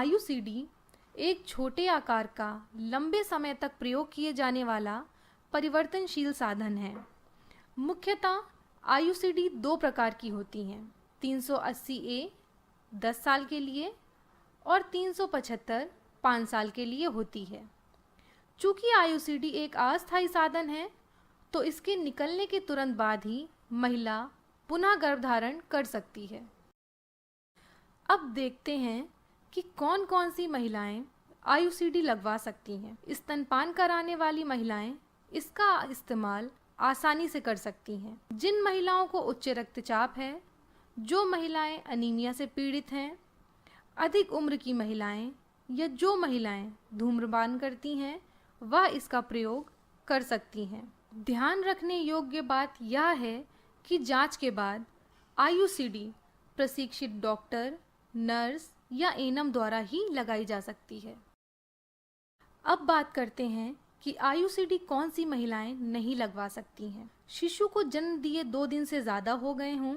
IUCD एक छोटे आकार का लंबे समय तक प्रयोग किए जाने वाला परिवर्तनशील साधन है। मुख्यतः आईयूसीडी दो प्रकार की होती हैं, 380A 10 साल के लिए और 375 5 साल के लिए होती है। चूँकि आईयूसीडी एक अस्थायी साधन है, तो इसके निकलने के तुरंत बाद ही महिला पुनः गर्भधारण कर सकती है। अब देखते हैं कि कौन कौन सी महिलाएं आईयूसीडी लगवा सकती हैं। स्तनपान कराने वाली महिलाएं इसका इस्तेमाल आसानी से कर सकती हैं। जिन महिलाओं को उच्च रक्तचाप है, जो महिलाएं अनीमिया से पीड़ित हैं, अधिक उम्र की महिलाएं या जो महिलाएं धूम्रपान करती हैं, वह इसका प्रयोग कर सकती हैं। ध्यान रखने योग्य बात यह है कि जांच के बाद आईयूसीडी प्रशिक्षित डॉक्टर, नर्स या एएनएम द्वारा ही लगाई जा सकती है। अब बात करते हैं कि आईयूसीडी कौन सी महिलाएं नहीं लगवा सकती हैं। शिशु को जन्म दिए 2 दिन से ज़्यादा हो गए हों,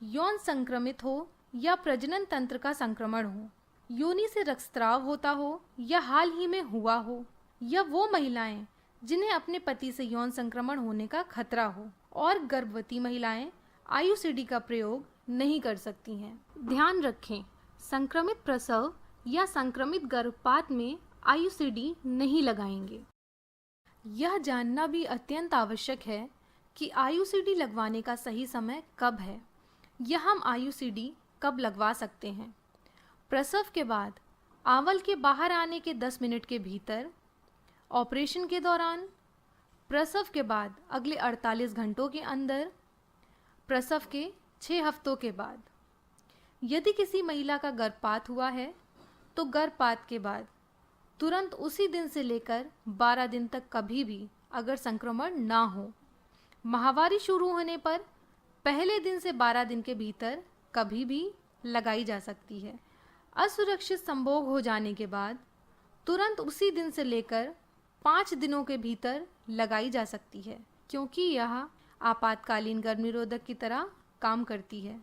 यौन संक्रमित हो या प्रजनन तंत्र का संक्रमण हो, योनि से रक्तस्राव होता हो या हाल ही में हुआ हो, या वो महिलाएं जिन्हें अपने पति से यौन संक्रमण होने का खतरा हो, और गर्भवती महिलाएं आईयूसीडी का प्रयोग नहीं कर सकती हैं। ध्यान रखें, संक्रमित प्रसव या संक्रमित गर्भपात में आईयूसीडी नहीं लगाएंगे। यह जानना भी अत्यंत आवश्यक है कि आईयूसीडी लगवाने का सही समय कब है या हम आईयूसीडी कब लगवा सकते हैं। प्रसव के बाद आंवल के बाहर आने के 10 मिनट के भीतर, ऑपरेशन के दौरान, प्रसव के बाद अगले 48 घंटों के अंदर, प्रसव के 6 हफ्तों के बाद। यदि किसी महिला का गर्भपात हुआ है तो गर्भपात के बाद तुरंत उसी दिन से लेकर 12 दिन तक कभी भी अगर संक्रमण ना हो, माहवारी शुरू होने पर पहले दिन से 12 दिन के भीतर कभी भी लगाई जा सकती है। असुरक्षित संभोग हो जाने के बाद तुरंत उसी दिन से लेकर 5 दिनों के भीतर लगाई जा सकती है, क्योंकि यह आपातकालीन गर्भ निरोधक की तरह काम करती है।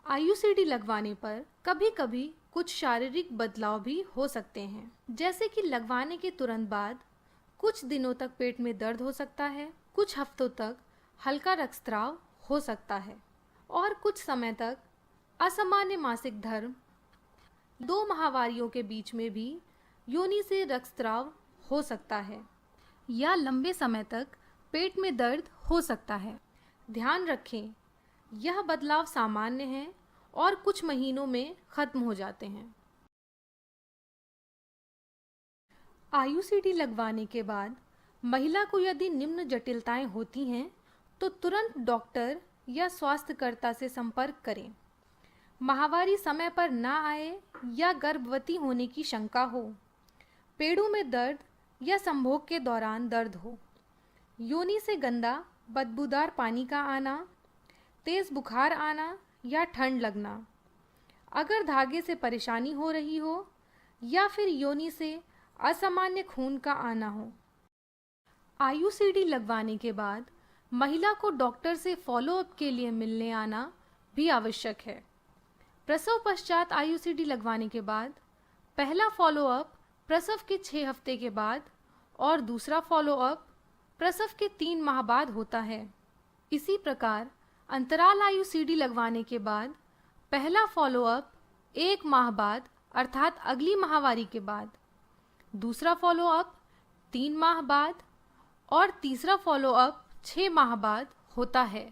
आईयूसीडी लगवाने पर कभी कभी कुछ शारीरिक बदलाव भी हो सकते हैं, जैसे कि लगवाने के तुरंत बाद कुछ दिनों तक पेट में दर्द हो सकता है, कुछ हफ्तों तक हल्का रक्तस्राव हो सकता है और कुछ समय तक असामान्य मासिक धर्म, 2 माहवारियों के बीच में भी योनि से रक्तस्राव हो सकता है या लंबे समय तक पेट में दर्द हो सकता है। ध्यान रखें, यह बदलाव सामान्य है और कुछ महीनों में खत्म हो जाते हैं। आईयूसीडी लगवाने के बाद महिला को यदि निम्न जटिलताएं होती हैं तो तुरंत डॉक्टर या स्वास्थ्यकर्ता से संपर्क करें। माहवारी समय पर ना आए या गर्भवती होने की शंका हो, पेड़ों में दर्द या संभोग के दौरान दर्द हो, योनि से गंदा बदबूदार पानी का आना, तेज बुखार आना या ठंड लगना, अगर धागे से परेशानी हो रही हो या फिर योनि से असामान्य खून का आना हो। आईयूसीडी लगवाने के बाद महिला को डॉक्टर से फॉलोअप के लिए मिलने आना भी आवश्यक है। प्रसव पश्चात आईयूसीडी लगवाने के बाद पहला फॉलोअप प्रसव के 6 हफ्ते के बाद और दूसरा फॉलोअप प्रसव के 3 माह बाद होता है। इसी प्रकार अंतराल आईयूसीडी लगवाने के बाद पहला फॉलोअप 1 माह बाद अर्थात अगली माहवारी के बाद, दूसरा फॉलोअप 3 माह बाद और तीसरा फॉलोअप 6 माह बाद होता है।